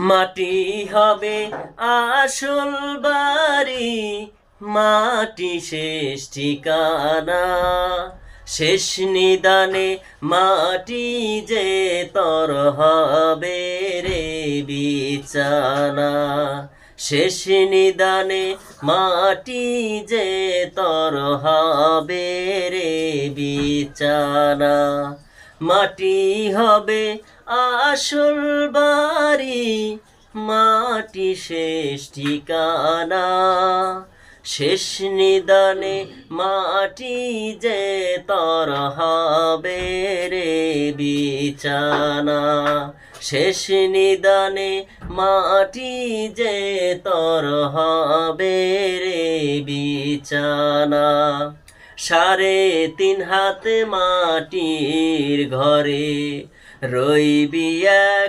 মাটি হবে আসল বাড়ি, মাটি শেষ ঠিকানা। শেষ নিদানে মাটি যে তর হবে রে বিছানা। শেষ নিদানে মাটি যে তর হবে রে বিছানা। মাটি হবে আসল বাড়ি, মাটি শেষ ঠিকানা। শেষ নিদানে মাটি যে তর হবে রে বিছানা। শেষ নিদানে মাটি যে তর হবে রে বিছানা। 3.5 হাত মাটির ঘরে রইবি এক